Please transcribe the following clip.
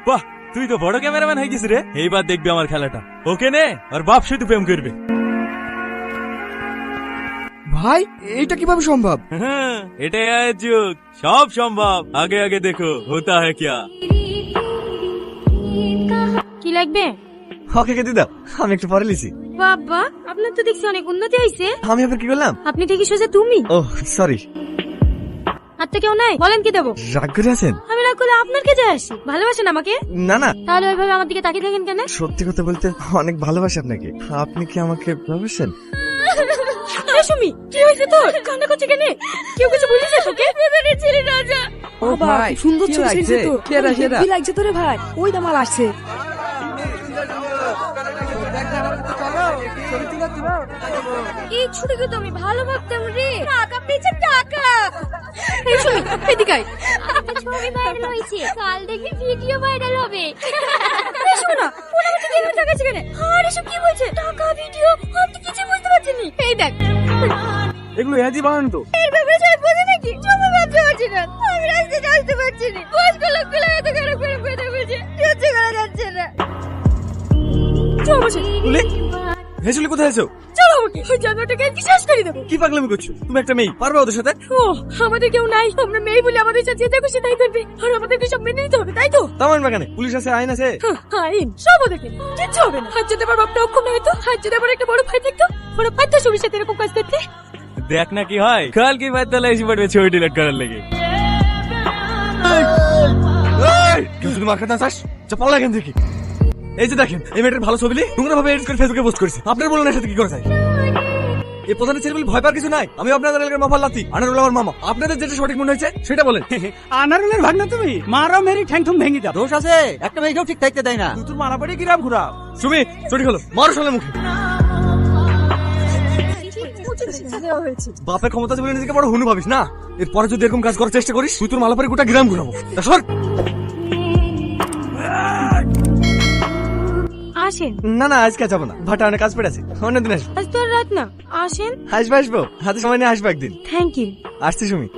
বাহ, তুই তো বড় ক্যামেরাম্যান হয়ে গেছিস রে। এইবার দেখবি আমার খেলাটা। ওকে নে, আর বাপ শুধু প্রেম করবে। ভাই এইটা কিভাবে সম্ভব? হ্যাঁ, এটাই আয়ের যুগ, সব সম্ভব। আগে আগে দেখো হোতা হ্যায় ক্যা। কি লাগবে? ওকে কে দিদা, আমি একটু পরে লিছি। বাবা, আপনার তো দেখছি অনেক উন্নতি হয়েছে। আমি আবার কি করলাম? আপনি ঠিকই সোজা তুমি। ও সরি। আর তো কেউ নাই, বলেন কি দেবো? রাগ করে আছেন? আমি রাগ করলে আপনার কে যায় আসি? ভালোবাসেন আমাকে? না না, তাহলে ওইভাবে আমার দিকে তাকিয়ে থাকেন কেন? সত্যি কথা বলতে অনেক ভালোবাসি আপনাকে। আপনি কি আমাকে ভালোবাসেন? সুমি, কি হয়েছে তোর? কান্না করছে কেন? কেউ কিছু বলেছে তোকে? বেদারে ছেলে রাজা। ও ভাই, সুন্দর ছবি ছেড়েছে তো। সেরা সেরা। কি লাগছে তোরে ভাই? ওই তো মাল আসছে। এই ছুটিকে তো আমি ভালো ভাবতাম রে। টাকা পেয়েছে টাকা। এই সুমি, এদিকে আয়। ছবি ভাইরাল হয়েছে, কাল দেখবি ভিডিও ভাইরাল হবে। এই শোনো না, ওরা আমাকে কেন টাকাছে কেন? আরে সব কি বলছে? টাকা ভিডিও, আমি তো কিছু বুঝতে পারছি না। এই দেখ, এগুলো এজি বানানো তো। এর ব্যাপারে সবাই বোঝে নাকি? চুপে ভাবতে পারছি না। আমি রাস্তায় আসতে পারছি না। বয়স্ক লোকগুলো এত খারাপ করে কথা বলছে, সহ্য করা যাচ্ছে না। চল বসে। বলে হেজুলি কোথায় আছো? চলো আমাকে ওই জানোয়ারটাকে কি শেষ করে দেবো। কি পাগলামি করছো? তুমি একটা মেয়ে, পারবে ওদের সাথে? ও, আমাদের কেউ নাই। আমরা মেয়ে বলে আমাদের সাথে যেটা খুশি তাই করবে, আর আমাদেরকে সব মেনে নিতে হবে, তাই তো? তামান বাগানে পুলিশ আছে, আইন আছে। আইন সব ওদেরকে, কিচ্ছু হবে না। আর যদি আমার বাপটা অক্ষম না হতো, আর যদি আমার একটা বড় ভাই থাকতো, বড় ভাই তো সবার সাথে এরকম কাজ করতে। দেখ না কি হয়, কাল কি বাদ তাহলে এসে পড়বে ছবি ডিলিট করার লেগে। কেউ যদি মার খাতে চাস, চাপাল লাগেন দেখি। এই যে দেখেন, এই মেয়েটার ভালো ছবি নোংরা ভাবে এডিট করে ফেসবুকে পোস্ট করেছে। আপনার বলুন এর সাথে কি করা যায়? এই প্রধানের ছেলে বলে ভয় পাওয়ার কিছু নাই। আমি আপনাদের এলাকার মাফার লাতি, আনারুল আমার মামা। আপনাদের যেটা সঠিক মনে হয়েছে সেটা বলেন। আনারুলের ভাগনা তুমি মারো মেরি ঠ্যাং ঠুং ভেঙে দাও। দোষ আছে, একটা মেয়েকেও ঠিক থাকতে দেয় না। তুই মারা পড়ে গিরাম ঘুরা। সুমি সঠিক হলো, মারো শালা মুখে। বাপের ক্ষমতা আছে বলে নিজেকে বড় হুনু ভাবিস না। এরপরে যদি এরকম কাজ করার চেষ্টা করিস, তুই তোর মালাপাড়ি গোটা গ্রাম ঘুরাবো। তা সর। আসেন। না না, আজকে যাবো না, ভাটা অনেক কাজ পড়ে আছে, অন্যদিন আসবো। আজ তোর রাত না, আসেন। আসবো আসবো, হাতে সময় নিয়ে আসবো একদিন। Thank you. আসছি সুমি।